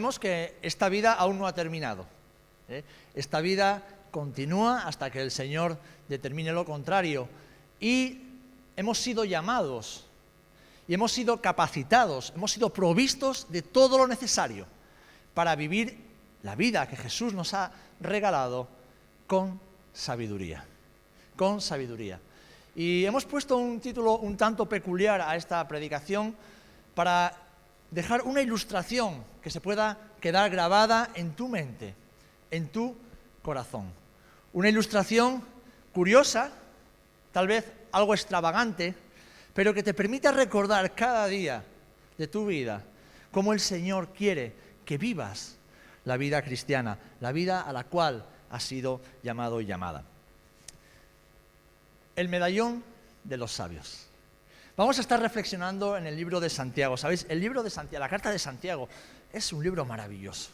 sabemos que esta vida aún no ha terminado. Esta vida continúa hasta que el Señor determine lo contrario. Y hemos sido llamados y hemos sido capacitados, hemos sido provistos de todo lo necesario para vivir la vida que Jesús nos ha regalado con sabiduría. Con sabiduría. Y hemos puesto un título un tanto peculiar a esta predicación para dejar una ilustración que se pueda quedar grabada en tu mente, en tu corazón. Una ilustración curiosa, tal vez algo extravagante, pero que te permita recordar cada día de tu vida cómo el Señor quiere que vivas la vida cristiana, la vida a la cual has sido llamado y llamada. El medallón de los sabios. Vamos a estar reflexionando en el libro de Santiago. ¿Sabéis? El libro de Santiago, la carta de Santiago, es un libro maravilloso.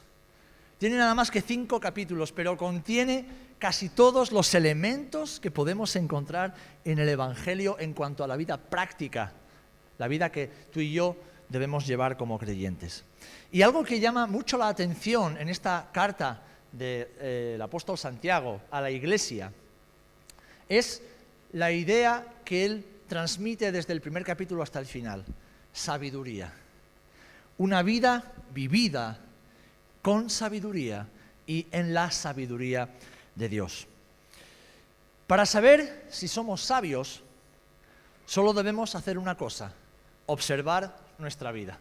Tiene nada más que 5 capítulos, pero contiene casi todos los elementos que podemos encontrar en el Evangelio en cuanto a la vida práctica, la vida que tú y yo debemos llevar como creyentes. Y algo que llama mucho la atención en esta carta del apóstol Santiago a la iglesia es la idea que él transmite desde el primer capítulo hasta el final: sabiduría. Una vida vivida con sabiduría y en la sabiduría de Dios. Para saber si somos sabios, solo debemos hacer una cosa: observar nuestra vida,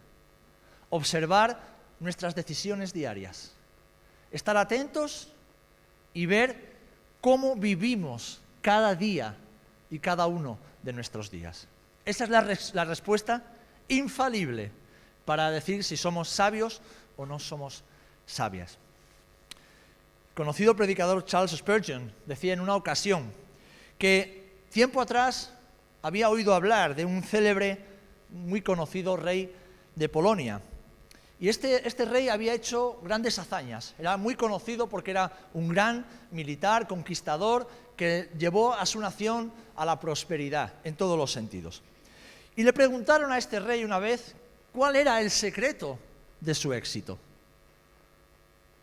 observar nuestras decisiones diarias, estar atentos y ver cómo vivimos cada día y cada uno de nuestros días. Esa es la respuesta infalible para decir si somos sabios o no somos sabias. El conocido predicador Charles Spurgeon decía en una ocasión que tiempo atrás había oído hablar de un célebre, muy conocido rey de Polonia. Y este rey había hecho grandes hazañas. Era muy conocido porque era un gran militar, conquistador, que llevó a su nación a la prosperidad en todos los sentidos. Y le preguntaron a este rey una vez cuál era el secreto de su éxito.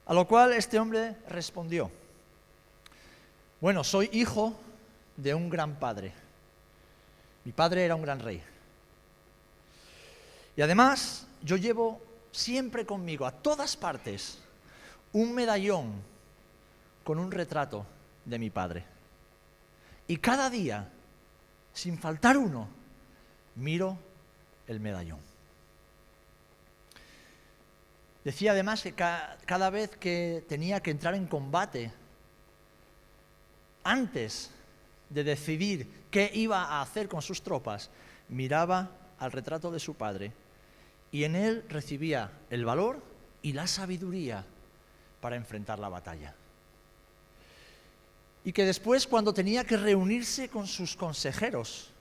A lo cual este hombre respondió: bueno, soy hijo de un gran padre. Mi padre era un gran rey. Y además, yo llevo siempre conmigo, a todas partes, un medallón con un retrato de mi padre. Y cada día, sin faltar uno, miro el medallón. Decía además que cada vez que tenía que entrar en combate, antes de decidir qué iba a hacer con sus tropas, miraba al retrato de su padre y en él recibía el valor y la sabiduría para enfrentar la batalla. Y que después, cuando tenía que reunirse con sus consejeros,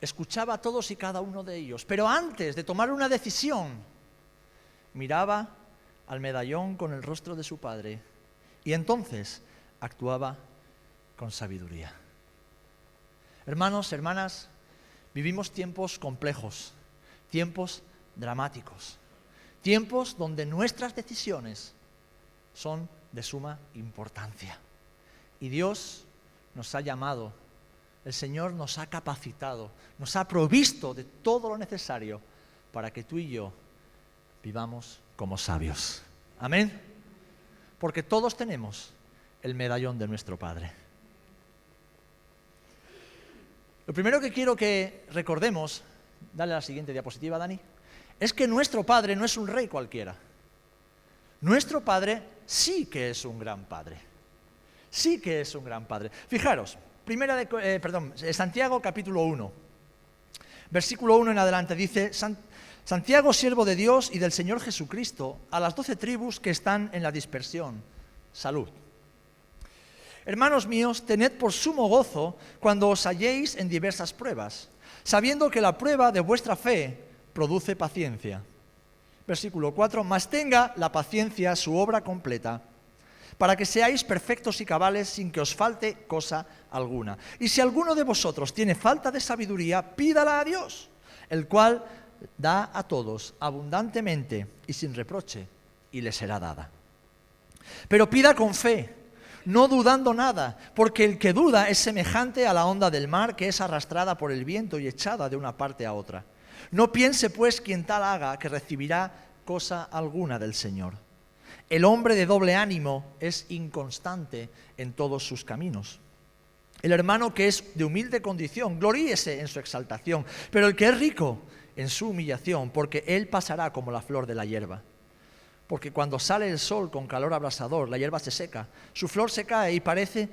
escuchaba a todos y cada uno de ellos, pero antes de tomar una decisión, miraba al medallón con el rostro de su padre y entonces actuaba con sabiduría. Hermanos, hermanas, vivimos tiempos complejos, tiempos dramáticos, tiempos donde nuestras decisiones son de suma importancia. Y Dios nos ha llamado, el Señor nos ha capacitado, nos ha provisto de todo lo necesario para que tú y yo vivamos como sabios. Amén. Porque todos tenemos el medallón de nuestro Padre. Lo primero que quiero que recordemos, dale a la siguiente diapositiva, Dani, es que nuestro Padre no es un rey cualquiera. Nuestro Padre sí que es un gran Padre. Sí que es un gran Padre. Fijaros, Santiago capítulo 1, versículo 1 en adelante, dice: Santiago, siervo de Dios y del Señor Jesucristo, a las 12 tribus que están en la dispersión, salud. Hermanos míos, tened por sumo gozo cuando os halléis en diversas pruebas, sabiendo que la prueba de vuestra fe produce paciencia. Versículo 4, mas tenga la paciencia su obra completa, para que seáis perfectos y cabales sin que os falte cosa alguna. Y si alguno de vosotros tiene falta de sabiduría, pídala a Dios, el cual da a todos abundantemente y sin reproche, y le será dada. Pero pida con fe, no dudando nada, porque el que duda es semejante a la onda del mar que es arrastrada por el viento y echada de una parte a otra. No piense pues quien tal haga que recibirá cosa alguna del Señor. El hombre de doble ánimo es inconstante en todos sus caminos. El hermano que es de humilde condición, gloríese en su exaltación, pero el que es rico en su humillación, porque él pasará como la flor de la hierba. Porque cuando sale el sol con calor abrasador, la hierba se seca, su flor se cae y perece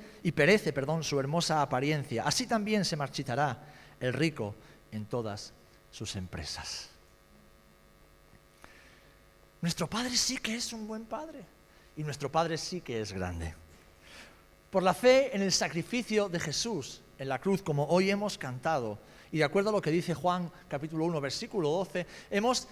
su hermosa apariencia. Así también se marchitará el rico en todas sus empresas. Nuestro Padre sí que es un buen Padre y nuestro Padre sí que es grande. Por la fe en el sacrificio de Jesús en la cruz, como hoy hemos cantado, y de acuerdo a lo que dice Juan capítulo 1, versículo 12, hemos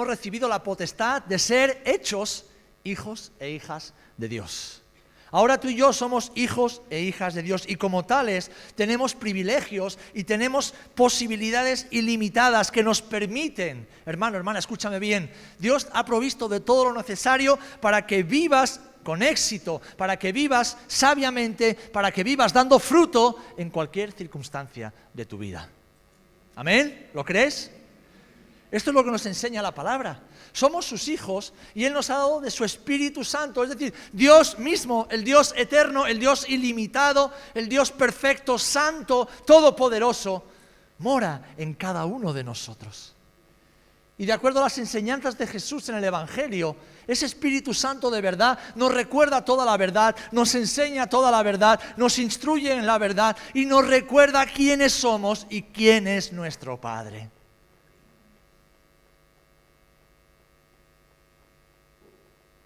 recibido la potestad de ser hechos hijos e hijas de Dios. Ahora tú y yo somos hijos e hijas de Dios y como tales tenemos privilegios y tenemos posibilidades ilimitadas que nos permiten, hermano, hermana, escúchame bien, Dios ha provisto de todo lo necesario para que vivas con éxito, para que vivas sabiamente, para que vivas dando fruto en cualquier circunstancia de tu vida. ¿Amén? ¿Lo crees? Esto es lo que nos enseña la palabra. Somos sus hijos y Él nos ha dado de su Espíritu Santo, es decir, Dios mismo, el Dios eterno, el Dios ilimitado, el Dios perfecto, santo, todopoderoso, mora en cada uno de nosotros. Y de acuerdo a las enseñanzas de Jesús en el Evangelio, ese Espíritu Santo de verdad nos recuerda toda la verdad, nos enseña toda la verdad, nos instruye en la verdad y nos recuerda quiénes somos y quién es nuestro Padre.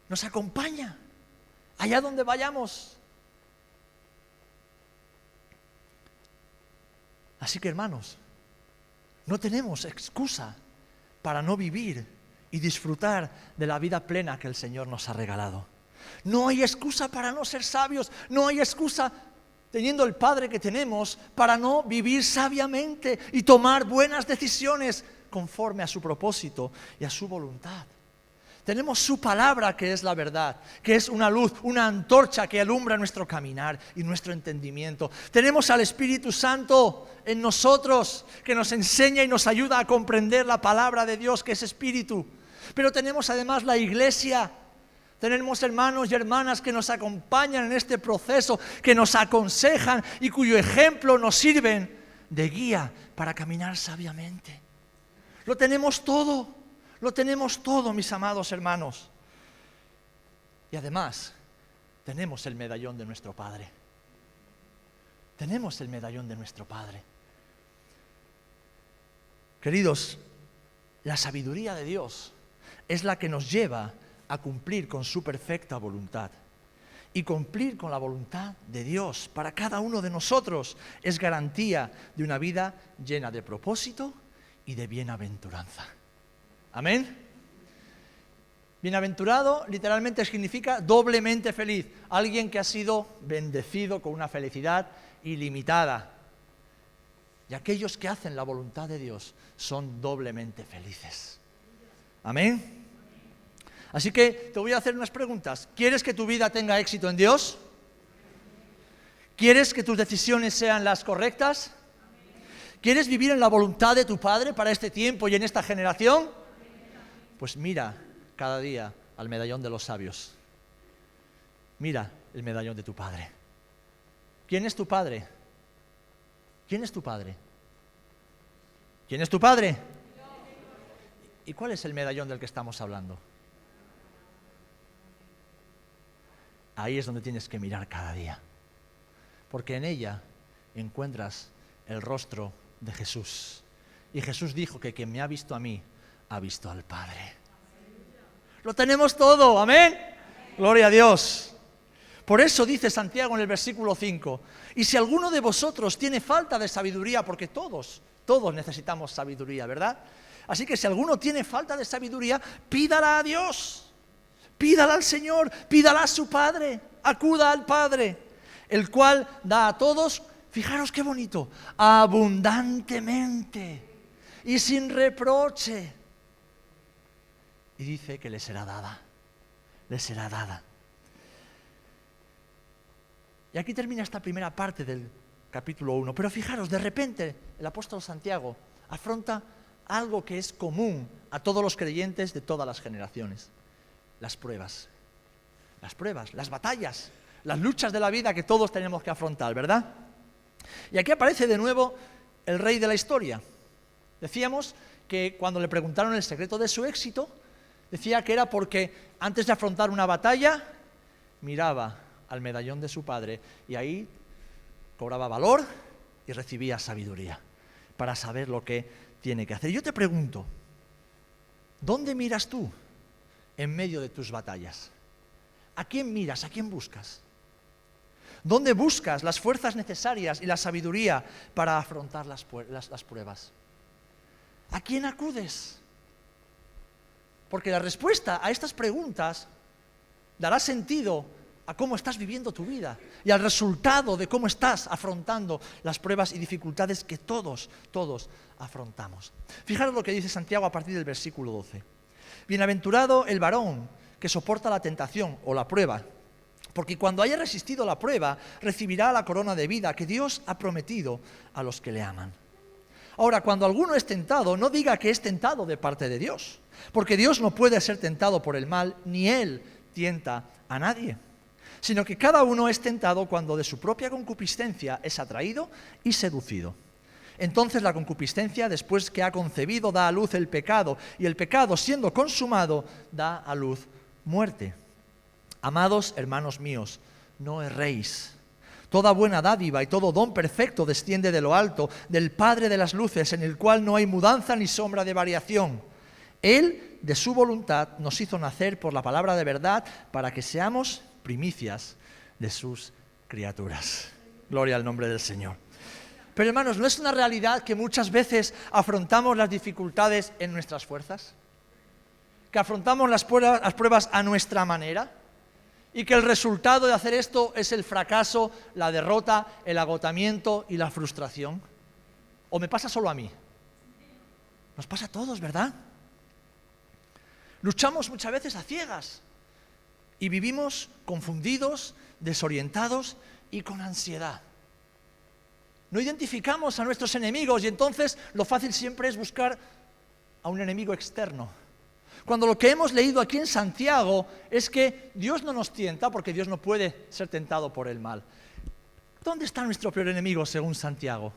Nos acompaña allá donde vayamos. Así que, hermanos, no tenemos excusa para no vivir y disfrutar de la vida plena que el Señor nos ha regalado. No hay excusa para no ser sabios, no hay excusa, teniendo el Padre que tenemos, para no vivir sabiamente y tomar buenas decisiones conforme a su propósito y a su voluntad. Tenemos su palabra que es la verdad, que es una luz, una antorcha que alumbra nuestro caminar y nuestro entendimiento. Tenemos al Espíritu Santo en nosotros que nos enseña y nos ayuda a comprender la palabra de Dios que es Espíritu. Pero tenemos además la Iglesia. Tenemos hermanos y hermanas que nos acompañan en este proceso, que nos aconsejan y cuyo ejemplo nos sirven de guía para caminar sabiamente. Lo tenemos todo. Lo tenemos todo, mis amados hermanos. Y además, tenemos el medallón de nuestro Padre. Tenemos el medallón de nuestro Padre. Queridos, la sabiduría de Dios es la que nos lleva a cumplir con su perfecta voluntad. Y cumplir con la voluntad de Dios para cada uno de nosotros es garantía de una vida llena de propósito y de bienaventuranza. Amén. Bienaventurado literalmente significa doblemente feliz. Alguien que ha sido bendecido con una felicidad ilimitada. Y aquellos que hacen la voluntad de Dios son doblemente felices. Amén. Así que te voy a hacer unas preguntas. ¿Quieres que tu vida tenga éxito en Dios? ¿Quieres que tus decisiones sean las correctas? ¿Quieres vivir en la voluntad de tu Padre para este tiempo y en esta generación? Pues mira cada día al medallón de los sabios. Mira el medallón de tu Padre. ¿Quién es tu Padre? ¿Quién es tu Padre? ¿Quién es tu Padre? ¿Y cuál es el medallón del que estamos hablando? Ahí es donde tienes que mirar cada día. Porque en ella encuentras el rostro de Jesús. Y Jesús dijo que quien me ha visto a mí, ha visto al Padre. Lo tenemos todo, amén. Gloria a Dios. Por eso dice Santiago en el versículo 5, y si alguno de vosotros tiene falta de sabiduría, porque todos necesitamos sabiduría, ¿verdad? Así que si alguno tiene falta de sabiduría, pídala a Dios, pídala al Señor, pídala a su Padre, acuda al Padre, el cual da a todos, fijaros qué bonito, abundantemente. y sin reproche. Y dice que les será dada, les será dada. Y aquí termina esta primera parte del capítulo 1. Pero fijaros, de repente el apóstol Santiago afronta algo que es común a todos los creyentes de todas las generaciones. Las pruebas, las batallas, las luchas de la vida que todos tenemos que afrontar, ¿verdad? Y aquí aparece de nuevo el rey de la historia. Decíamos que cuando le preguntaron el secreto de su éxito, decía que era porque antes de afrontar una batalla, miraba al medallón de su padre y ahí cobraba valor y recibía sabiduría para saber lo que tiene que hacer. Yo te pregunto, ¿dónde miras tú en medio de tus batallas? ¿A quién miras? ¿A quién buscas? ¿Dónde buscas las fuerzas necesarias y la sabiduría para afrontar las pruebas? ¿A quién acudes? Porque la respuesta a estas preguntas dará sentido a cómo estás viviendo tu vida y al resultado de cómo estás afrontando las pruebas y dificultades que todos afrontamos. Fijaros lo que dice Santiago a partir del versículo 12. Bienaventurado el varón que soporta la tentación o la prueba, porque cuando haya resistido la prueba, recibirá la corona de vida que Dios ha prometido a los que le aman. Ahora, cuando alguno es tentado, no diga que es tentado de parte de Dios, porque Dios no puede ser tentado por el mal, ni Él tienta a nadie, sino que cada uno es tentado cuando de su propia concupiscencia es atraído y seducido. Entonces la concupiscencia, después que ha concebido, da a luz el pecado, y el pecado, siendo consumado, da a luz muerte. Amados hermanos míos, no erréis. Toda buena dádiva y todo don perfecto desciende de lo alto, del Padre de las luces, en el cual no hay mudanza ni sombra de variación. Él, de su voluntad, nos hizo nacer por la palabra de verdad para que seamos primicias de sus criaturas. Gloria al nombre del Señor. Pero hermanos, ¿no es una realidad que muchas veces afrontamos las dificultades en nuestras fuerzas? ¿Que afrontamos las pruebas a nuestra manera? ¿Y que el resultado de hacer esto es el fracaso, la derrota, el agotamiento y la frustración? ¿O me pasa solo a mí? Nos pasa a todos, ¿verdad? Luchamos muchas veces a ciegas y vivimos confundidos, desorientados y con ansiedad. No identificamos a nuestros enemigos y entonces lo fácil siempre es buscar a un enemigo externo. Cuando lo que hemos leído aquí en Santiago es que Dios no nos tienta porque Dios no puede ser tentado por el mal. ¿Dónde está nuestro peor enemigo según Santiago?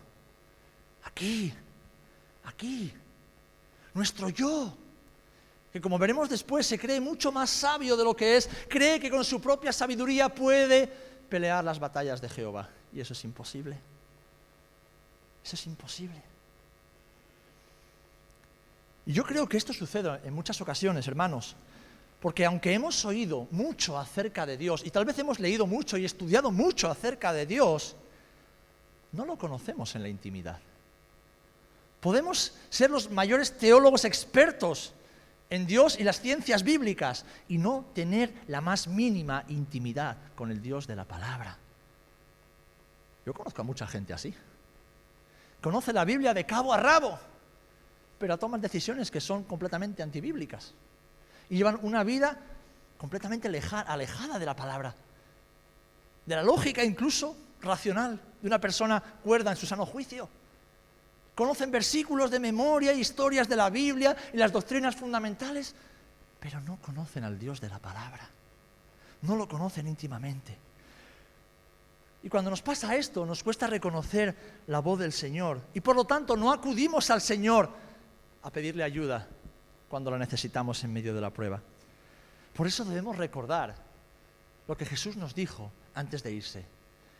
Aquí, nuestro yo, que como veremos después se cree mucho más sabio de lo que es, cree que con su propia sabiduría puede pelear las batallas de Jehová. Y eso es imposible. Eso es imposible. Y yo creo que esto sucede en muchas ocasiones, hermanos, porque aunque hemos oído mucho acerca de Dios, y tal vez hemos leído mucho y estudiado mucho acerca de Dios, no lo conocemos en la intimidad. Podemos ser los mayores teólogos expertos en Dios y las ciencias bíblicas y no tener la más mínima intimidad con el Dios de la palabra. Yo conozco a mucha gente así. Conoce la Biblia de cabo a rabo, pero toman decisiones que son completamente antibíblicas y llevan una vida completamente alejada de la palabra, de la lógica incluso racional de una persona cuerda en su sano juicio. Conocen versículos de memoria, historias de la Biblia y las doctrinas fundamentales, pero no conocen al Dios de la palabra, no lo conocen íntimamente. Y cuando nos pasa esto, nos cuesta reconocer la voz del Señor y por lo tanto no acudimos al Señor a pedirle ayuda cuando la necesitamos en medio de la prueba. Por eso debemos recordar lo que Jesús nos dijo antes de irse.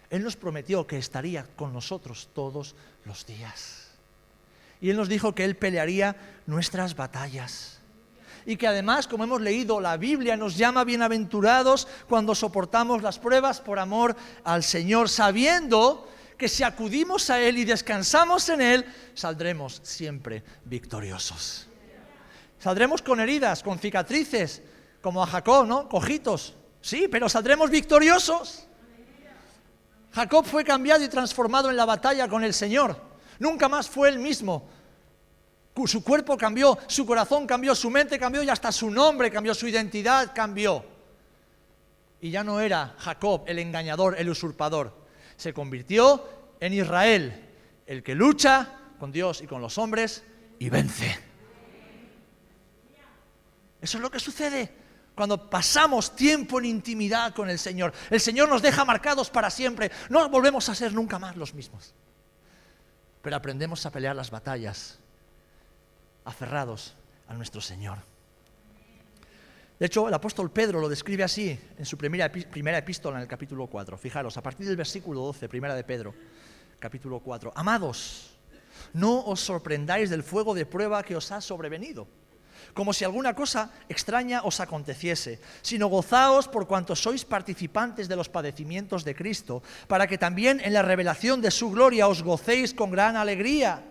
Él nos prometió que estaría con nosotros todos los días. Y Él nos dijo que Él pelearía nuestras batallas. Y que además, como hemos leído, la Biblia nos llama bienaventurados cuando soportamos las pruebas por amor al Señor, sabiendo que si acudimos a Él y descansamos en Él, saldremos siempre victoriosos. Saldremos con heridas, con cicatrices, como a Jacob, ¿no? Cojitos. Sí, pero saldremos victoriosos. Jacob fue cambiado y transformado en la batalla con el Señor. Nunca más fue el mismo. Su cuerpo cambió, su corazón cambió, su mente cambió y hasta su nombre cambió, su identidad cambió. Y ya no era Jacob, el engañador, el usurpador. Se convirtió en Israel, el que lucha con Dios y con los hombres y vence. Eso es lo que sucede cuando pasamos tiempo en intimidad con el Señor. El Señor nos deja marcados para siempre. No volvemos a ser nunca más los mismos. Pero aprendemos a pelear las batallas aferrados a nuestro Señor. De hecho, el apóstol Pedro lo describe así en su primera epístola en el capítulo 4. Fijaros, a partir del versículo 12, primera de Pedro, capítulo 4. Amados, no os sorprendáis del fuego de prueba que os ha sobrevenido, como si alguna cosa extraña os aconteciese, sino gozaos por cuanto sois participantes de los padecimientos de Cristo, para que también en la revelación de su gloria os gocéis con gran alegría.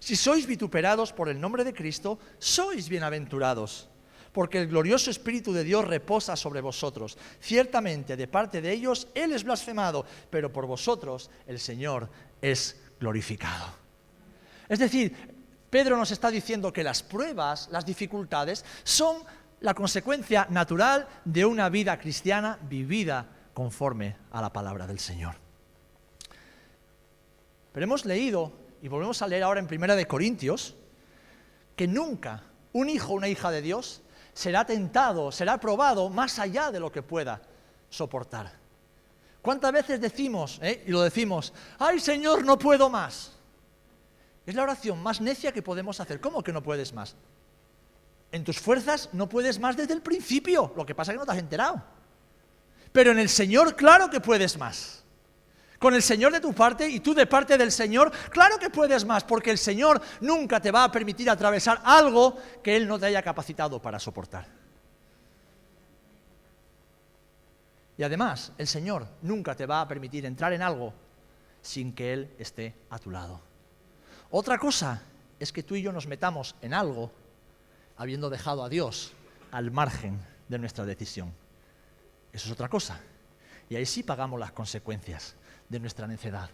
Si sois vituperados por el nombre de Cristo, sois bienaventurados, porque el glorioso Espíritu de Dios reposa sobre vosotros. Ciertamente, de parte de ellos, Él es blasfemado, pero por vosotros el Señor es glorificado. Es decir, Pedro nos está diciendo que las pruebas, las dificultades, son la consecuencia natural de una vida cristiana vivida conforme a la palabra del Señor. Pero hemos leído, y volvemos a leer ahora en 1 Corintios, que nunca un hijo o una hija de Dios será tentado, será probado más allá de lo que pueda soportar. ¿Cuántas veces decimos, y lo decimos, ¡ay, Señor, no puedo más! Es la oración más necia que podemos hacer. ¿Cómo que no puedes más? En tus fuerzas no puedes más desde el principio, lo que pasa es que no te has enterado. Pero en el Señor, claro que puedes más. Con el Señor de tu parte y tú de parte del Señor, claro que puedes más, porque el Señor nunca te va a permitir atravesar algo que Él no te haya capacitado para soportar. Y además, el Señor nunca te va a permitir entrar en algo sin que Él esté a tu lado. Otra cosa es que tú y yo nos metamos en algo habiendo dejado a Dios al margen de nuestra decisión. Eso es otra cosa. Y ahí sí pagamos las consecuencias de nuestra necedad.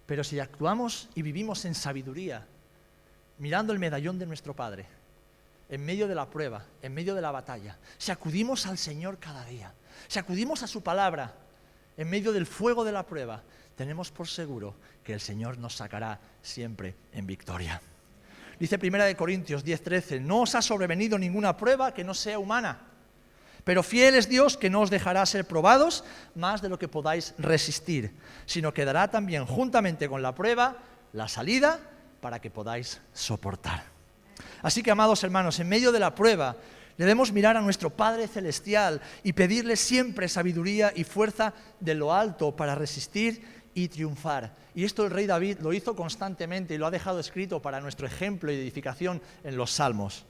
Pero si actuamos y vivimos en sabiduría, mirando el medallón de nuestro Padre, en medio de la prueba, en medio de la batalla, si acudimos al Señor cada día, si acudimos a su palabra, en medio del fuego de la prueba, tenemos por seguro que el Señor nos sacará siempre en victoria. Dice 1 Corintios 10:13, no os ha sobrevenido ninguna prueba que no sea humana, pero fiel es Dios que no os dejará ser probados más de lo que podáis resistir, sino que dará también juntamente con la prueba la salida para que podáis soportar. Así que, amados hermanos, en medio de la prueba debemos mirar a nuestro Padre Celestial y pedirle siempre sabiduría y fuerza de lo alto para resistir y triunfar. Y esto el rey David lo hizo constantemente y lo ha dejado escrito para nuestro ejemplo y edificación en los Salmos.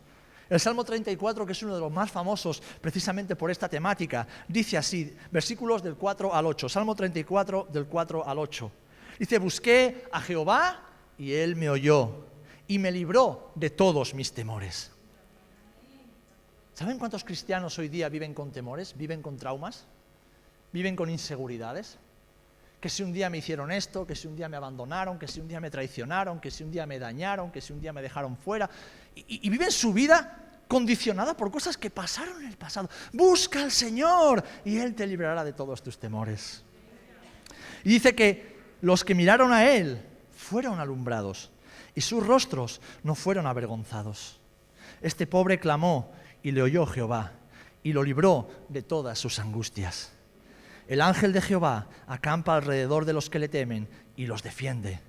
El Salmo 34, que es uno de los más famosos precisamente por esta temática, dice así, versículos del 4 al 8, Salmo 34 del 4 al 8. Dice, busqué a Jehová y Él me oyó y me libró de todos mis temores. ¿Saben cuántos cristianos hoy día viven con temores, viven con traumas, viven con inseguridades? Que si un día me hicieron esto, que si un día me abandonaron, que si un día me traicionaron, que si un día me dañaron, que si un día me dejaron fuera. Y viven su vida condicionada por cosas que pasaron en el pasado. Busca al Señor y Él te librará de todos tus temores. Y dice que los que miraron a Él fueron alumbrados y sus rostros no fueron avergonzados. Este pobre clamó y le oyó Jehová y lo libró de todas sus angustias. El ángel de Jehová acampa alrededor de los que le temen y los defiende.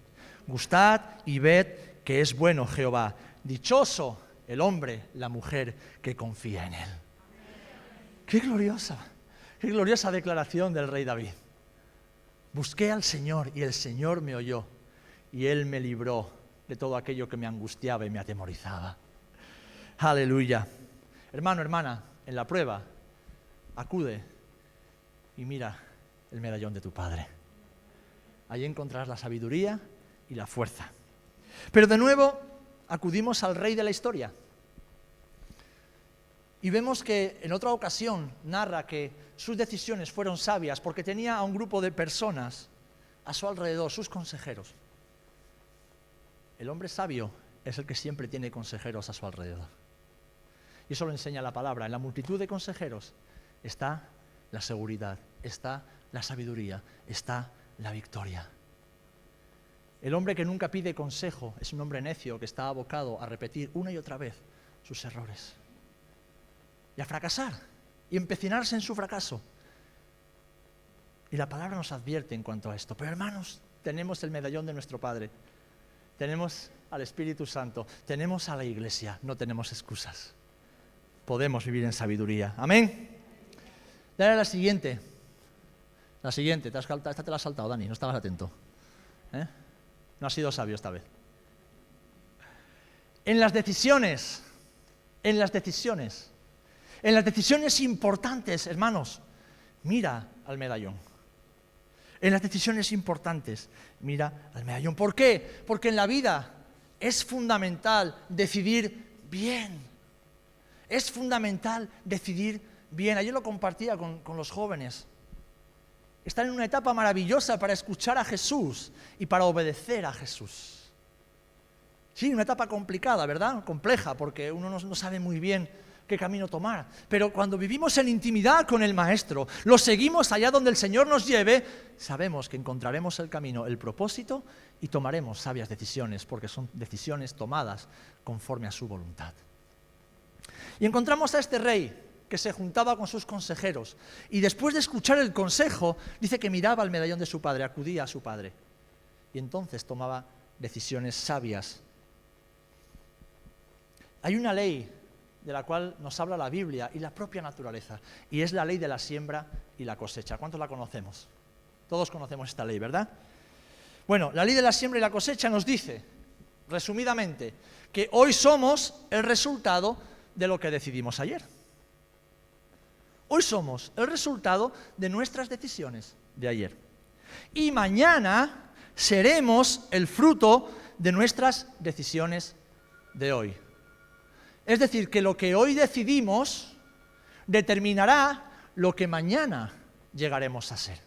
Gustad y ved que es bueno Jehová. Dichoso el hombre, la mujer que confía en Él. Qué gloriosa declaración del rey David. Busqué al Señor y el Señor me oyó y Él me libró de todo aquello que me angustiaba y me atemorizaba. Aleluya. Hermano, hermana, en la prueba, acude y mira el medallón de tu Padre. Allí encontrarás la sabiduría y la fuerza. Pero de nuevo acudimos al rey de la historia. Y vemos que en otra ocasión narra que sus decisiones fueron sabias porque tenía a un grupo de personas a su alrededor, sus consejeros. El hombre sabio es el que siempre tiene consejeros a su alrededor. Y eso lo enseña la palabra. En la multitud de consejeros está la seguridad, está la sabiduría, está la victoria. El hombre que nunca pide consejo es un hombre necio que está abocado a repetir una y otra vez sus errores y a fracasar y empecinarse en su fracaso. Y la palabra nos advierte en cuanto a esto. Pero hermanos, tenemos el medallón de nuestro Padre, tenemos al Espíritu Santo, tenemos a la Iglesia, no tenemos excusas. Podemos vivir en sabiduría. Amén. Dale la siguiente. La siguiente. Esta te la has saltado, Dani, no estabas atento. No has sido sabio esta vez. En las decisiones importantes, hermanos, mira al medallón. En las decisiones importantes, mira al medallón. ¿Por qué? Porque en la vida es fundamental decidir bien. Es fundamental decidir bien. Ayer lo compartía con los jóvenes. Están en una etapa maravillosa para escuchar a Jesús y para obedecer a Jesús. Sí, una etapa complicada, ¿verdad? Compleja, porque uno no sabe muy bien qué camino tomar. Pero cuando vivimos en intimidad con el Maestro, lo seguimos allá donde el Señor nos lleve, sabemos que encontraremos el camino, el propósito y tomaremos sabias decisiones, porque son decisiones tomadas conforme a su voluntad. Y encontramos a este rey que se juntaba con sus consejeros y después de escuchar el consejo, dice que miraba al medallón de su padre, acudía a su padre y entonces tomaba decisiones sabias. Hay una ley de la cual nos habla la Biblia y la propia naturaleza, y es la ley de la siembra y la cosecha. ¿Cuántos la conocemos? Todos conocemos esta ley, ¿verdad? Bueno, la ley de la siembra y la cosecha nos dice, resumidamente, que hoy somos el resultado de lo que decidimos ayer. Hoy somos el resultado de nuestras decisiones de ayer. Y mañana seremos el fruto de nuestras decisiones de hoy. Es decir, que lo que hoy decidimos determinará lo que mañana llegaremos a ser.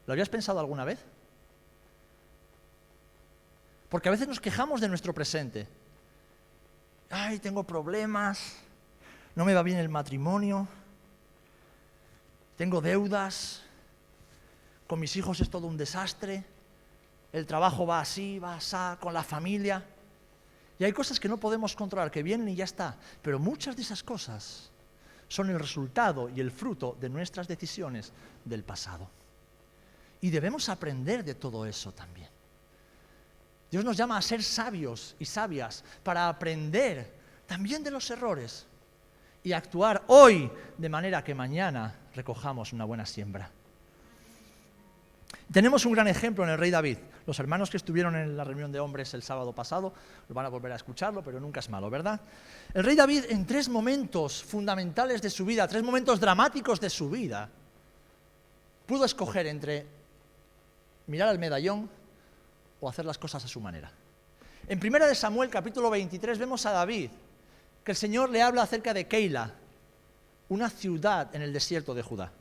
¿Lo habías pensado alguna vez? Porque a veces nos quejamos de nuestro presente. Ay, tengo problemas, no me va bien el matrimonio, tengo deudas, con mis hijos es todo un desastre, el trabajo va así, va asá, con la familia. Y hay cosas que no podemos controlar, que vienen y ya está. Pero muchas de esas cosas son el resultado y el fruto de nuestras decisiones del pasado. Y debemos aprender de todo eso también. Dios nos llama a ser sabios y sabias para aprender también de los errores y actuar hoy de manera que mañana recojamos una buena siembra. Tenemos un gran ejemplo en el rey David. Los hermanos que estuvieron en la reunión de hombres el sábado pasado van a volver a escucharlo, pero nunca es malo, ¿verdad? El rey David, en 3 momentos fundamentales de su vida, 3 momentos dramáticos de su vida, pudo escoger entre mirar al medallón o hacer las cosas a su manera. En 1 de Samuel, capítulo 23, vemos a David, que el Señor le habla acerca de Keila, una ciudad en el desierto de Judá,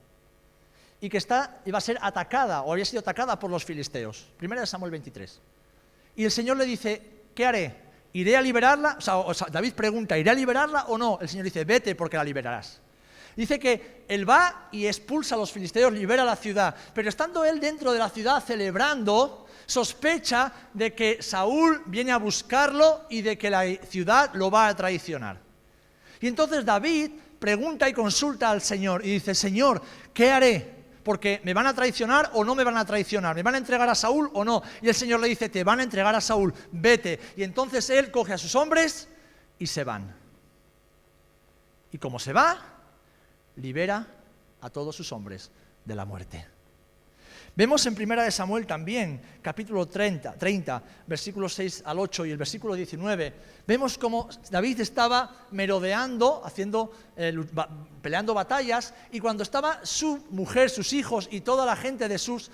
y que iba a ser atacada, o había sido atacada por los filisteos. 1 de Samuel 23. Y el Señor le dice, ¿qué haré? ¿Iré a liberarla? O sea, David pregunta, ¿iré a liberarla o no? El Señor dice, vete porque la liberarás. Dice que él va y expulsa a los filisteos, libera la ciudad, pero estando él dentro de la ciudad celebrando, sospecha de que Saúl viene a buscarlo y de que la ciudad lo va a traicionar. Y entonces David pregunta y consulta al Señor y dice, Señor, ¿qué haré? Porque ¿me van a traicionar o no me van a traicionar? ¿Me van a entregar a Saúl o no? Y el Señor le dice, te van a entregar a Saúl, vete. Y entonces él coge a sus hombres y se van. Y como se va, libera a todos sus hombres de la muerte. Vemos en 1 de Samuel también, capítulo 30, versículos 6 al 8 y el versículo 19, vemos cómo David estaba merodeando, peleando batallas, y cuando estaba su mujer, sus hijos y toda la gente de sus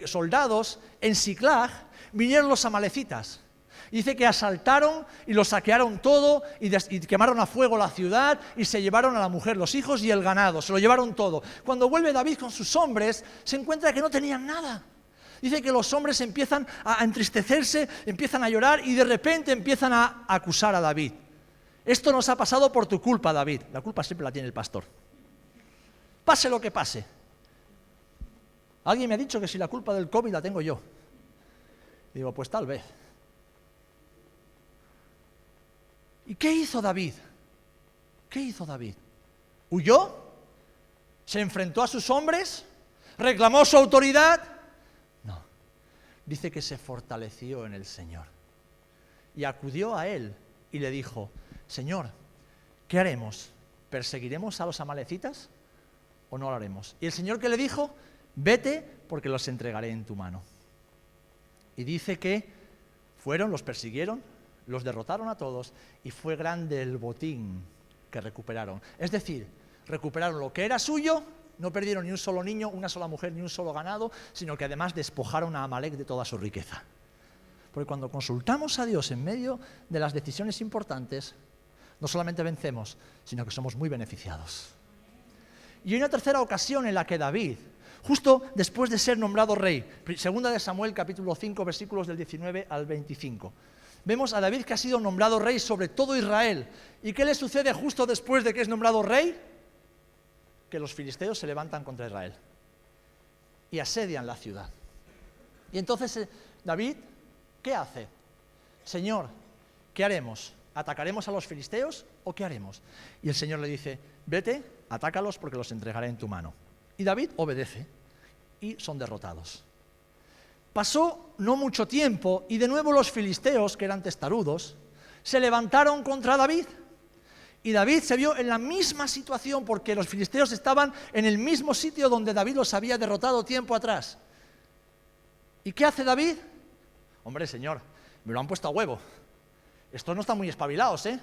soldados en Siclag, vinieron los amalecitas. Dice que asaltaron y lo saquearon todo y quemaron a fuego la ciudad y se llevaron a la mujer, los hijos y el ganado, se lo llevaron todo. Cuando vuelve David con sus hombres, se encuentra que no tenían nada. Dice que los hombres empiezan a entristecerse, empiezan a llorar y de repente empiezan a acusar a David. Esto nos ha pasado por tu culpa, David. La culpa siempre la tiene el pastor. Pase lo que pase. Alguien me ha dicho que si la culpa del COVID la tengo yo. Y digo, pues tal vez. ¿Y qué hizo David? ¿Qué hizo David? ¿Huyó? ¿Se enfrentó a sus hombres? ¿Reclamó su autoridad? No. Dice que se fortaleció en el Señor. Y acudió a él y le dijo, Señor, ¿qué haremos? ¿Perseguiremos a los amalecitas o no lo haremos? Y el Señor, ¿qué le dijo? Vete porque los entregaré en tu mano. Y dice que fueron, los persiguieron, los derrotaron a todos y fue grande el botín que recuperaron. Es decir, recuperaron lo que era suyo, no perdieron ni un solo niño, una sola mujer, ni un solo ganado, sino que además despojaron a Amalek de toda su riqueza. Porque cuando consultamos a Dios en medio de las decisiones importantes, no solamente vencemos, sino que somos muy beneficiados. Y hay una tercera ocasión en la que David, justo después de ser nombrado rey, segunda de Samuel capítulo 5, versículos del 19 al 25, vemos a David que ha sido nombrado rey sobre todo Israel. ¿Y qué le sucede justo después de que es nombrado rey? Que los filisteos se levantan contra Israel y asedian la ciudad. Y entonces David, ¿qué hace? Señor, ¿qué haremos? ¿Atacaremos a los filisteos o qué haremos? Y el Señor le dice, vete, atácalos porque los entregaré en tu mano. Y David obedece y son derrotados. Pasó no mucho tiempo y de nuevo los filisteos, que eran testarudos, se levantaron contra David. Y David se vio en la misma situación porque los filisteos estaban en el mismo sitio donde David los había derrotado tiempo atrás. ¿Y qué hace David? Hombre, Señor, me lo han puesto a huevo. Estos no están muy espabilados, ¿eh?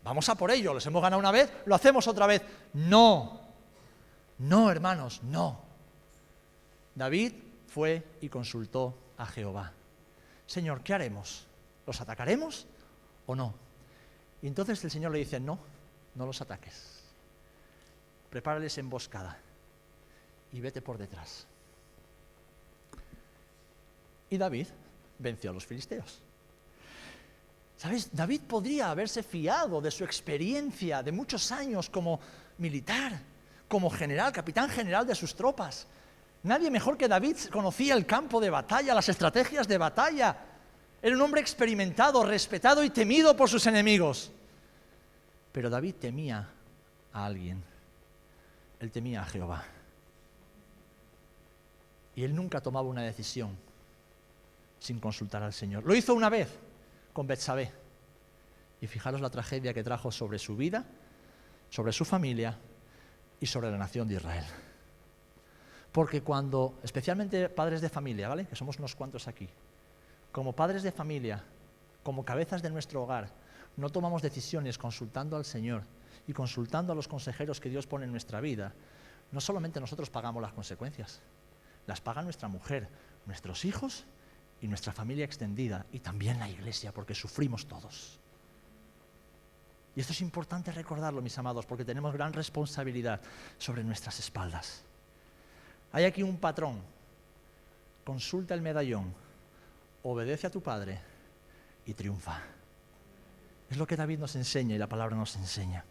Vamos a por ello, les hemos ganado una vez, lo hacemos otra vez. No, no, hermanos, no. David fue y consultó a Jehová. Señor, ¿qué haremos? ¿Los atacaremos o no? Y entonces el Señor le dice, no, no los ataques. Prepárales emboscada y vete por detrás. Y David venció a los filisteos. ¿Sabes? David podría haberse fiado de su experiencia de muchos años como militar, como general, capitán general de sus tropas. Nadie mejor que David conocía el campo de batalla, las estrategias de batalla. Era un hombre experimentado, respetado y temido por sus enemigos. Pero David temía a alguien. Él temía a Jehová. Y él nunca tomaba una decisión sin consultar al Señor. Lo hizo una vez con Betsabé. Y fijaros la tragedia que trajo sobre su vida, sobre su familia y sobre la nación de Israel. Porque cuando, especialmente padres de familia, ¿vale? Que somos unos cuantos aquí, como padres de familia, como cabezas de nuestro hogar, no tomamos decisiones consultando al Señor y consultando a los consejeros que Dios pone en nuestra vida, no solamente nosotros pagamos las consecuencias, las paga nuestra mujer, nuestros hijos y nuestra familia extendida, y también la iglesia, porque sufrimos todos. Y esto es importante recordarlo, mis amados, porque tenemos gran responsabilidad sobre nuestras espaldas. Hay aquí un patrón. Consulta el medallón, obedece a tu padre y triunfa. Es lo que David nos enseña y la palabra nos enseña.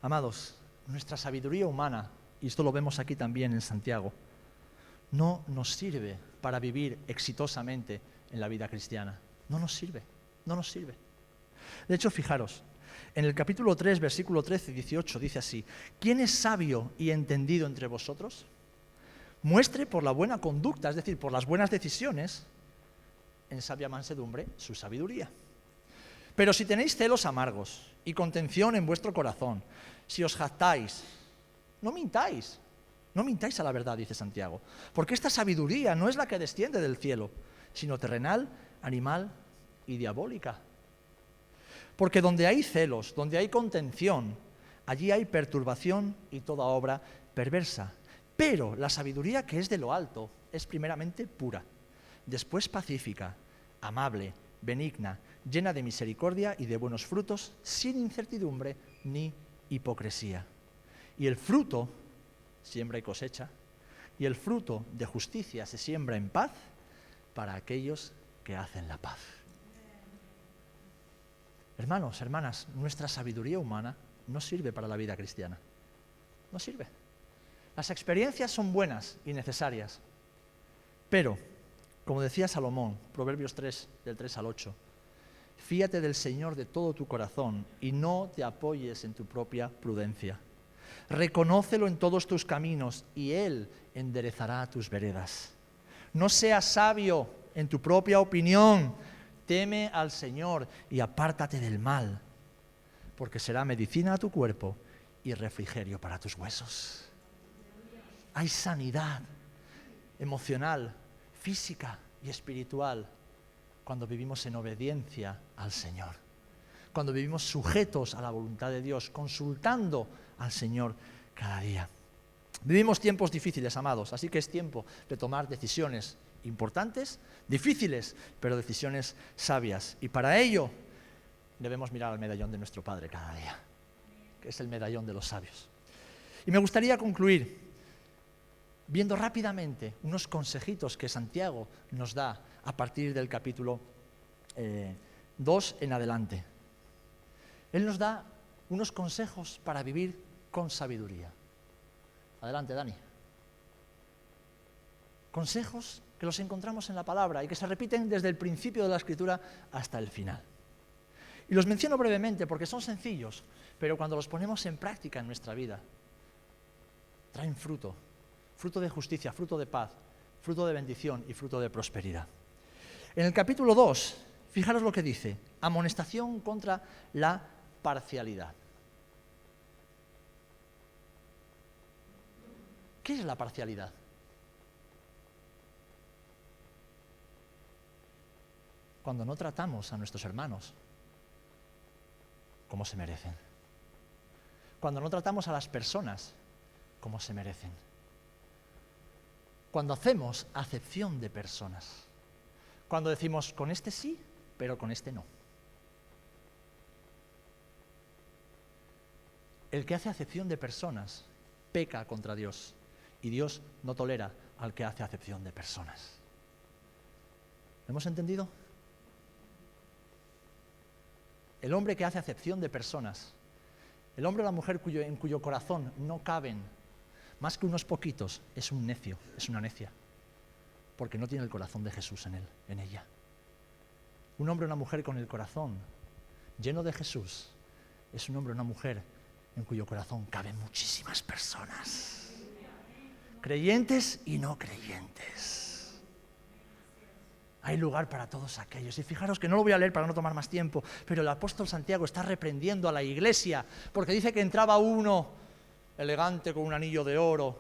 Amados, nuestra sabiduría humana, y esto lo vemos aquí también en Santiago, no nos sirve para vivir exitosamente en la vida cristiana. No nos sirve, no nos sirve. De hecho, fijaros, en el capítulo 3, versículo 13 y 18 dice así: ¿quién es sabio y entendido entre vosotros? Muestre por la buena conducta, es decir, por las buenas decisiones, en sabia mansedumbre, su sabiduría. Pero si tenéis celos amargos y contención en vuestro corazón, si os jactáis, no mintáis a la verdad, dice Santiago, porque esta sabiduría no es la que desciende del cielo, sino terrenal, animal y diabólica. Porque donde hay celos, donde hay contención, allí hay perturbación y toda obra perversa. Pero la sabiduría que es de lo alto es primeramente pura, después pacífica, amable, benigna, llena de misericordia y de buenos frutos, sin incertidumbre ni hipocresía. Y el fruto, siembra y cosecha, y el fruto de justicia se siembra en paz para aquellos que hacen la paz. Hermanos, hermanas, nuestra sabiduría humana no sirve para la vida cristiana. No sirve. Las experiencias son buenas y necesarias, pero, como decía Salomón, Proverbios 3, del 3 al 8, fíate del Señor de todo tu corazón y no te apoyes en tu propia prudencia. Reconócelo en todos tus caminos y Él enderezará tus veredas. No seas sabio en tu propia opinión. Teme al Señor y apártate del mal, porque será medicina a tu cuerpo y refrigerio para tus huesos. Hay sanidad emocional, física y espiritual cuando vivimos en obediencia al Señor, cuando vivimos sujetos a la voluntad de Dios, consultando al Señor cada día. Vivimos tiempos difíciles, amados, así que es tiempo de tomar decisiones importantes, difíciles, pero decisiones sabias. Y para ello debemos mirar al medallón de nuestro Padre cada día, que es el medallón de los sabios. Y me gustaría concluir viendo rápidamente unos consejitos que Santiago nos da a partir del capítulo 2 en adelante. Él nos da unos consejos para vivir con sabiduría. Adelante, Dani. Consejos que los encontramos en la palabra y que se repiten desde el principio de la Escritura hasta el final. Y los menciono brevemente porque son sencillos, pero cuando los ponemos en práctica en nuestra vida, traen fruto, fruto de justicia, fruto de paz, fruto de bendición y fruto de prosperidad. En el capítulo 2, fijaros lo que dice: amonestación contra la parcialidad. ¿Qué es la parcialidad? Cuando no tratamos a nuestros hermanos como se merecen. Cuando no tratamos a las personas como se merecen. Cuando hacemos acepción de personas. Cuando decimos, con este sí, pero con este no. El que hace acepción de personas peca contra Dios y Dios no tolera al que hace acepción de personas. ¿Lo hemos entendido? El hombre que hace acepción de personas, el hombre o la mujer en cuyo corazón no caben más que unos poquitos, es un necio, es una necia, porque no tiene el corazón de Jesús en ella. Un hombre o una mujer con el corazón lleno de Jesús es un hombre o una mujer en cuyo corazón caben muchísimas personas, creyentes y no creyentes. Hay lugar para todos aquellos. Y fijaros que no lo voy a leer para no tomar más tiempo, pero el apóstol Santiago está reprendiendo a la iglesia porque dice que entraba uno elegante con un anillo de oro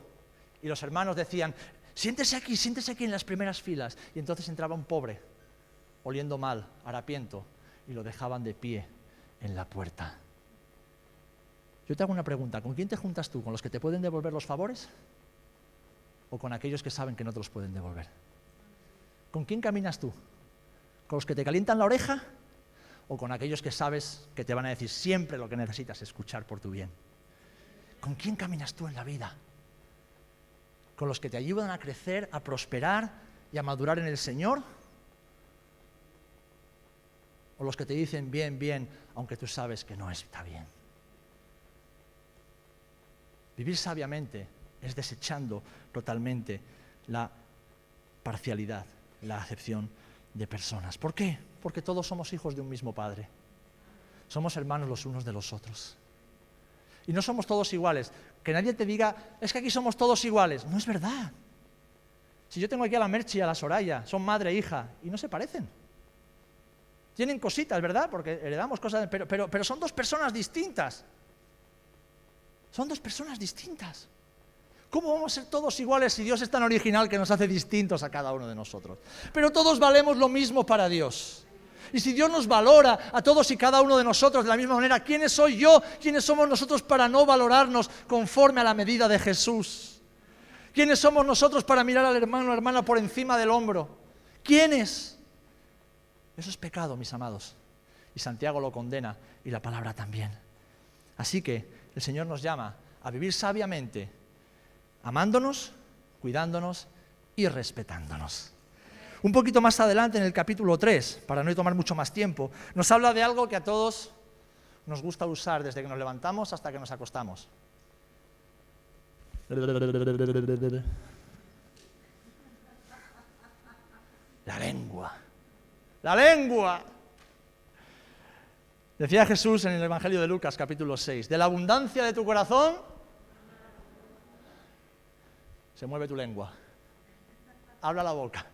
y los hermanos decían, siéntese aquí en las primeras filas. Y entonces entraba un pobre, oliendo mal, harapiento, y lo dejaban de pie en la puerta. Yo te hago una pregunta, ¿con quién te juntas tú? ¿Con los que te pueden devolver los favores? ¿O con aquellos que saben que no te los pueden devolver? ¿Con quién caminas tú? ¿Con los que te calientan la oreja? ¿O con aquellos que sabes que te van a decir siempre lo que necesitas escuchar por tu bien? ¿Con quién caminas tú en la vida? ¿Con los que te ayudan a crecer, a prosperar y a madurar en el Señor? ¿O los que te dicen bien, bien, aunque tú sabes que no está bien? Vivir sabiamente es desechando totalmente la parcialidad, la acepción de personas. ¿Por qué? Porque todos somos hijos de un mismo Padre. Somos hermanos los unos de los otros. Y no somos todos iguales. Que nadie te diga, es que aquí somos todos iguales. No es verdad. Si yo tengo aquí a la Merchi y a la Soraya, son madre e hija, y no se parecen. Tienen cositas, ¿verdad? Porque heredamos cosas, pero son dos personas distintas. Son dos personas distintas. ¿Cómo vamos a ser todos iguales si Dios es tan original que nos hace distintos a cada uno de nosotros? Pero todos valemos lo mismo para Dios. Y si Dios nos valora a todos y cada uno de nosotros de la misma manera, ¿quiénes soy yo? ¿Quiénes somos nosotros para no valorarnos conforme a la medida de Jesús? ¿Quiénes somos nosotros para mirar al hermano o hermana por encima del hombro? ¿Quiénes? Eso es pecado, mis amados. Y Santiago lo condena y la palabra también. Así que el Señor nos llama a vivir sabiamente, amándonos, cuidándonos y respetándonos. Un poquito más adelante, en el capítulo 3, para no tomar mucho más tiempo, nos habla de algo que a todos nos gusta usar desde que nos levantamos hasta que nos acostamos. La lengua. La lengua. Decía Jesús en el Evangelio de Lucas, capítulo 6, de la abundancia de tu corazón se mueve tu lengua. Habla la boca.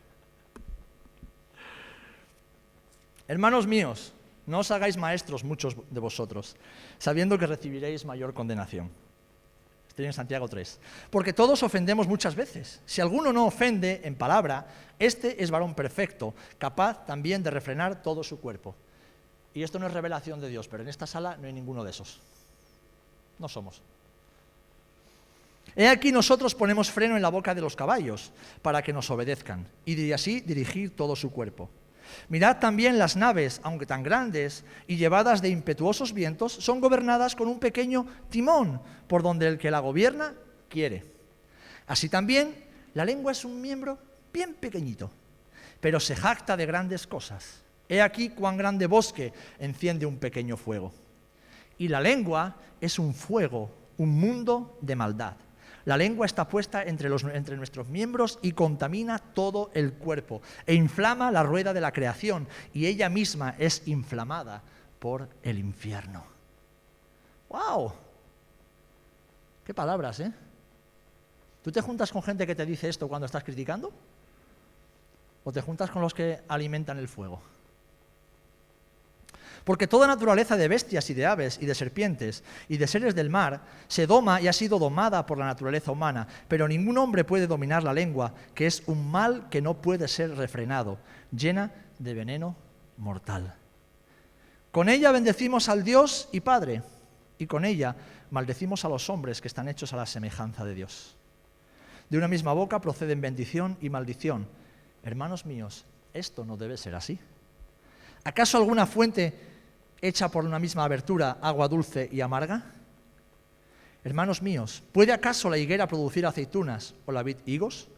Hermanos míos, no os hagáis maestros muchos de vosotros, sabiendo que recibiréis mayor condenación. Estoy en Santiago 3. Porque todos ofendemos muchas veces. Si alguno no ofende en palabra, este es varón perfecto, capaz también de refrenar todo su cuerpo. Y esto no es revelación de Dios, pero en esta sala no hay ninguno de esos. No somos. He aquí nosotros ponemos freno en la boca de los caballos, para que nos obedezcan, y así dirigir todo su cuerpo. Mirad también las naves, aunque tan grandes y llevadas de impetuosos vientos, son gobernadas con un pequeño timón, por donde el que la gobierna quiere. Así también, la lengua es un miembro bien pequeñito, pero se jacta de grandes cosas. He aquí cuán grande bosque enciende un pequeño fuego. Y la lengua es un fuego, un mundo de maldad. La lengua está puesta entre nuestros miembros y contamina todo el cuerpo e inflama la rueda de la creación, y ella misma es inflamada por el infierno. ¡Wow! ¡Qué palabras, eh! ¿Tú te juntas con gente que te dice esto cuando estás criticando? ¿O te juntas con los que alimentan el fuego? Porque toda naturaleza de bestias y de aves y de serpientes y de seres del mar se doma y ha sido domada por la naturaleza humana, pero ningún hombre puede dominar la lengua, que es un mal que no puede ser refrenado, llena de veneno mortal. Con ella bendecimos al Dios y Padre, y con ella maldecimos a los hombres que están hechos a la semejanza de Dios. De una misma boca proceden bendición y maldición. Hermanos míos, esto no debe ser así. ¿Acaso alguna fuente hecha por una misma abertura, agua dulce y amarga? Hermanos míos, ¿puede acaso la higuera producir aceitunas o la vid higos?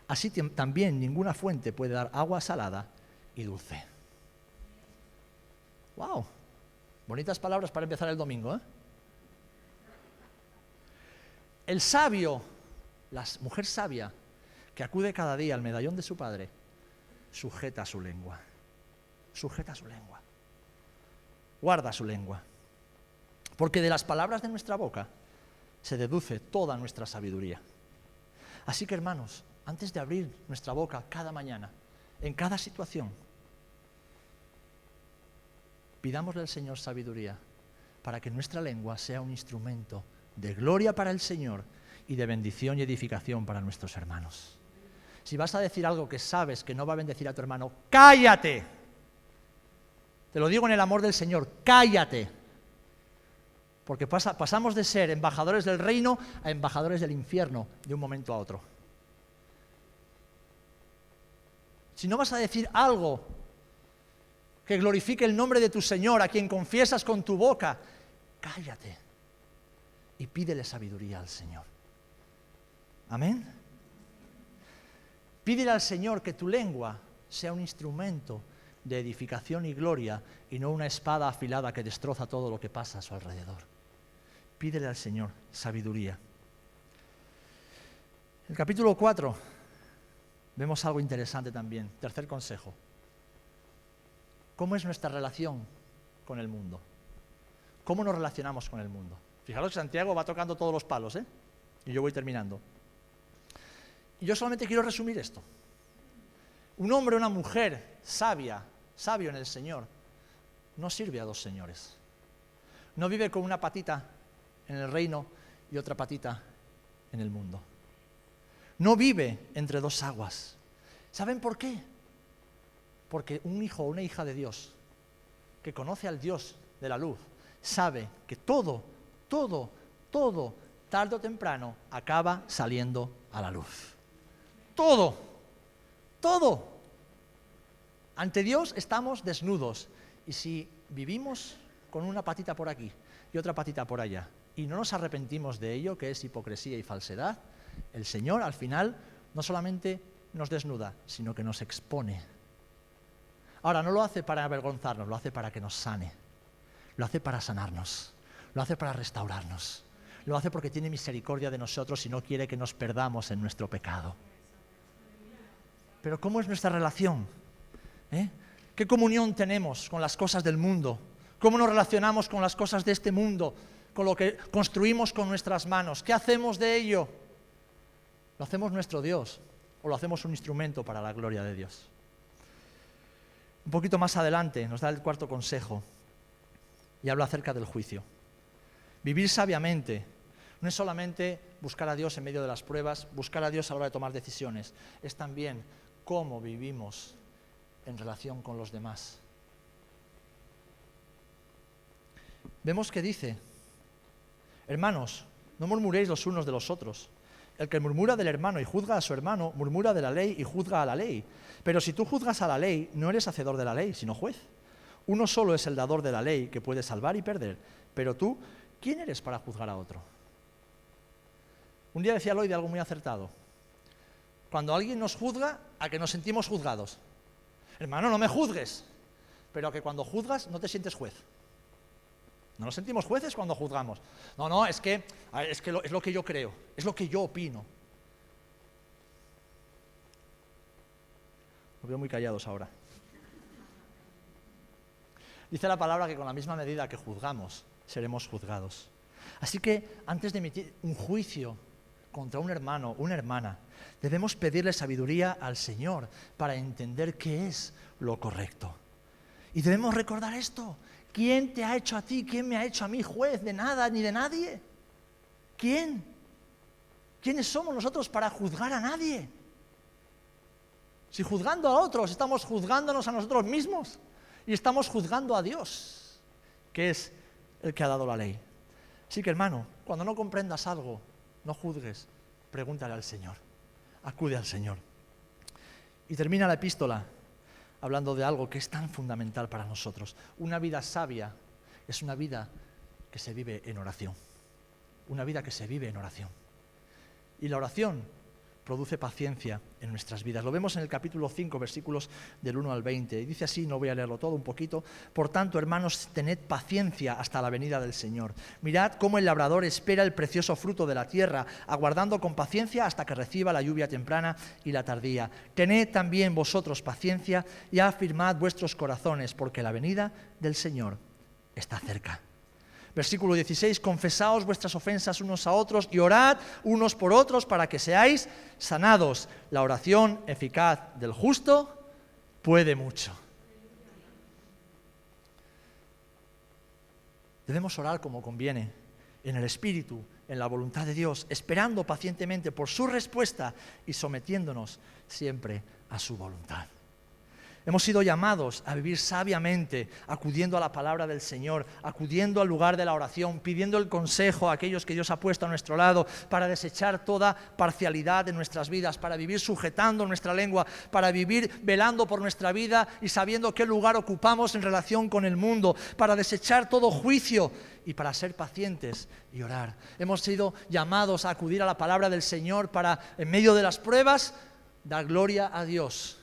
Así también ninguna fuente puede dar agua salada y dulce. ¡Wow! Bonitas palabras para empezar el domingo, ¿eh? El sabio, la mujer sabia, que acude cada día al medallón de su padre, sujeta su lengua. Sujeta su lengua. Guarda su lengua. Porque de las palabras de nuestra boca se deduce toda nuestra sabiduría. Así que, hermanos, antes de abrir nuestra boca cada mañana, en cada situación, pidámosle al Señor sabiduría para que nuestra lengua sea un instrumento de gloria para el Señor y de bendición y edificación para nuestros hermanos. Si vas a decir algo que sabes que no va a bendecir a tu hermano, ¡cállate! Te lo digo en el amor del Señor, ¡cállate! Porque pasamos de ser embajadores del reino a embajadores del infierno de un momento a otro. Si no vas a decir algo que glorifique el nombre de tu Señor, a quien confiesas con tu boca, cállate y pídele sabiduría al Señor. ¿Amén? Pídele al Señor que tu lengua sea un instrumento de edificación y gloria y no una espada afilada que destroza todo lo que pasa a su alrededor. Pídele al Señor sabiduría. En el capítulo 4 vemos algo interesante también. Tercer consejo. ¿Cómo es nuestra relación con el mundo? ¿Cómo nos relacionamos con el mundo? Fijaros que Santiago va tocando todos los palos, ¿eh? Y yo voy terminando. Y yo solamente quiero resumir esto. Un hombre o una mujer sabio en el Señor, no sirve a dos señores. No vive con una patita en el reino y otra patita en el mundo. No vive entre dos aguas. ¿Saben por qué? Porque un hijo o una hija de Dios que conoce al Dios de la luz sabe que todo, tarde o temprano, acaba saliendo a la luz. Todo. Ante Dios estamos desnudos. Y si vivimos con una patita por aquí y otra patita por allá, y no nos arrepentimos de ello, que es hipocresía y falsedad, El Señor al final no solamente nos desnuda, sino que nos expone. Ahora, no lo hace para avergonzarnos, lo hace para que nos sane. Lo hace para sanarnos, lo hace para restaurarnos. Lo hace porque tiene misericordia de nosotros y no quiere que nos perdamos en nuestro pecado. Pero ¿cómo es nuestra relación? ¿Qué comunión tenemos con las cosas del mundo? ¿Cómo nos relacionamos con las cosas de este mundo? Con lo que construimos con nuestras manos. ¿Qué hacemos de ello? ¿Lo hacemos nuestro Dios o lo hacemos un instrumento para la gloria de Dios? Un poquito más adelante nos da el cuarto consejo y habla acerca del juicio. Vivir sabiamente no es solamente buscar a Dios en medio de las pruebas, buscar a Dios a la hora de tomar decisiones, es también cómo vivimos en relación con los demás. Vemos que dice: hermanos, no murmuréis los unos de los otros. El que murmura del hermano y juzga a su hermano, murmura de la ley y juzga a la ley. Pero si tú juzgas a la ley, no eres hacedor de la ley, sino juez. Uno solo es el dador de la ley, que puede salvar y perder. Pero tú, ¿quién eres para juzgar a otro? Un día decía Lloyd algo muy acertado. Cuando alguien nos juzga, a que nos sentimos juzgados. Hermano, no me juzgues. Pero a que cuando juzgas no te sientes juez. No nos sentimos jueces cuando juzgamos. No, es lo que yo creo, es lo que yo opino. Los veo muy callados ahora. Dice la palabra que con la misma medida que juzgamos, seremos juzgados. Así que antes de emitir un juicio contra un hermano, una hermana, debemos pedirle sabiduría al Señor para entender qué es lo correcto. Y debemos recordar esto. ¿Quién te ha hecho a ti? ¿Quién me ha hecho a mí juez de nada ni de nadie? ¿Quién? ¿Quiénes somos nosotros para juzgar a nadie? Si juzgando a otros, estamos juzgándonos a nosotros mismos y estamos juzgando a Dios, que es el que ha dado la ley. Así que, hermano, cuando no comprendas algo, no juzgues, pregúntale al Señor, acude al Señor. Y termina la epístola hablando de algo que es tan fundamental para nosotros. Una vida sabia es una vida que se vive en oración. Una vida que se vive en oración. Y la oración produce paciencia en nuestras vidas. Lo vemos en el capítulo 5, versículos del 1 al 20. Y dice así, no voy a leerlo todo, un poquito. Por tanto, hermanos, tened paciencia hasta la venida del Señor. Mirad cómo el labrador espera el precioso fruto de la tierra, aguardando con paciencia hasta que reciba la lluvia temprana y la tardía. Tened también vosotros paciencia y afirmad vuestros corazones, porque la venida del Señor está cerca. Versículo 16, confesaos vuestras ofensas unos a otros y orad unos por otros para que seáis sanados. La oración eficaz del justo puede mucho. Debemos orar como conviene, en el Espíritu, en la voluntad de Dios, esperando pacientemente por su respuesta y sometiéndonos siempre a su voluntad. Hemos sido llamados a vivir sabiamente, acudiendo a la palabra del Señor, acudiendo al lugar de la oración, pidiendo el consejo a aquellos que Dios ha puesto a nuestro lado, para desechar toda parcialidad en nuestras vidas, para vivir sujetando nuestra lengua, para vivir velando por nuestra vida y sabiendo qué lugar ocupamos en relación con el mundo, para desechar todo juicio y para ser pacientes y orar. Hemos sido llamados a acudir a la palabra del Señor para, en medio de las pruebas, dar gloria a Dios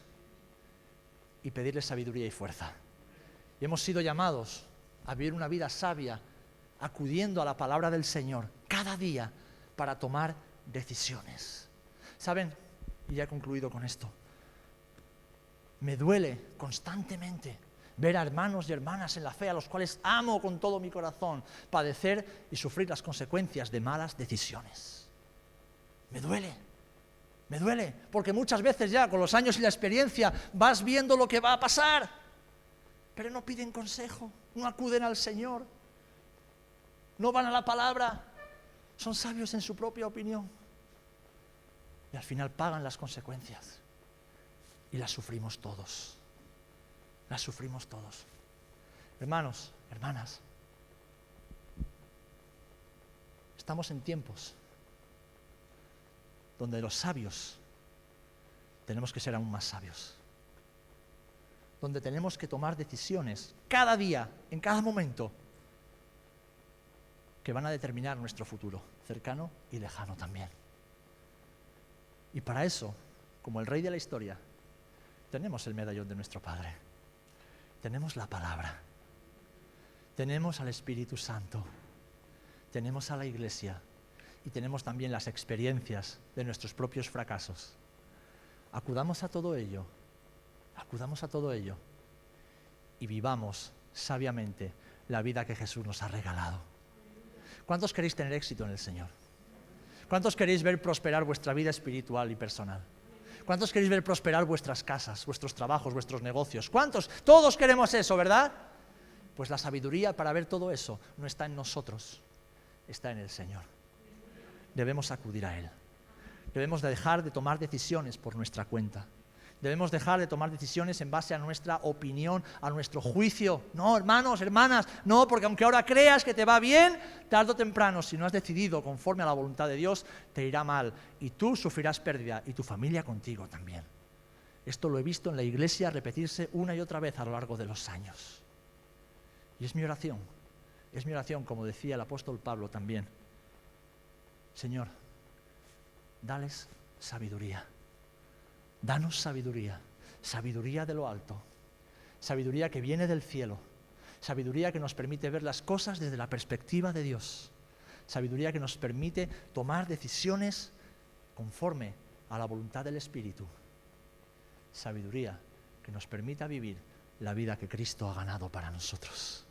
y pedirle sabiduría y fuerza. Y hemos sido llamados a vivir una vida sabia, acudiendo a la palabra del Señor cada día para tomar decisiones. ¿Saben? Y ya he concluido con esto. Me duele constantemente ver a hermanos y hermanas en la fe, a los cuales amo con todo mi corazón, padecer y sufrir las consecuencias de malas decisiones. Me duele, porque muchas veces ya con los años y la experiencia vas viendo lo que va a pasar, pero no piden consejo, no acuden al Señor, no van a la palabra, son sabios en su propia opinión y al final pagan las consecuencias y las sufrimos todos. Hermanos, hermanas, estamos en tiempos donde los sabios tenemos que ser aún más sabios, donde tenemos que tomar decisiones cada día, en cada momento, que van a determinar nuestro futuro, cercano y lejano también. Y para eso, como el rey de la historia, tenemos el medallón de nuestro Padre. Tenemos la palabra. Tenemos al Espíritu Santo. Tenemos a la Iglesia. Y tenemos también las experiencias de nuestros propios fracasos. Acudamos a todo ello. Acudamos a todo ello. Y vivamos sabiamente la vida que Jesús nos ha regalado. ¿Cuántos queréis tener éxito en el Señor? ¿Cuántos queréis ver prosperar vuestra vida espiritual y personal? ¿Cuántos queréis ver prosperar vuestras casas, vuestros trabajos, vuestros negocios? ¿Cuántos? Todos queremos eso, ¿verdad? Pues la sabiduría para ver todo eso no está en nosotros, está en el Señor. Debemos acudir a Él. Debemos dejar de tomar decisiones por nuestra cuenta. Debemos dejar de tomar decisiones en base a nuestra opinión, a nuestro juicio. No, hermanos, hermanas, no, porque aunque ahora creas que te va bien, tarde o temprano, si no has decidido conforme a la voluntad de Dios, te irá mal y tú sufrirás pérdida y tu familia contigo también. Esto lo he visto en la iglesia repetirse una y otra vez a lo largo de los años. Y es mi oración, como decía el apóstol Pablo también. Señor, dales sabiduría. Danos sabiduría, sabiduría de lo alto, sabiduría que viene del cielo, sabiduría que nos permite ver las cosas desde la perspectiva de Dios, sabiduría que nos permite tomar decisiones conforme a la voluntad del Espíritu, sabiduría que nos permita vivir la vida que Cristo ha ganado para nosotros.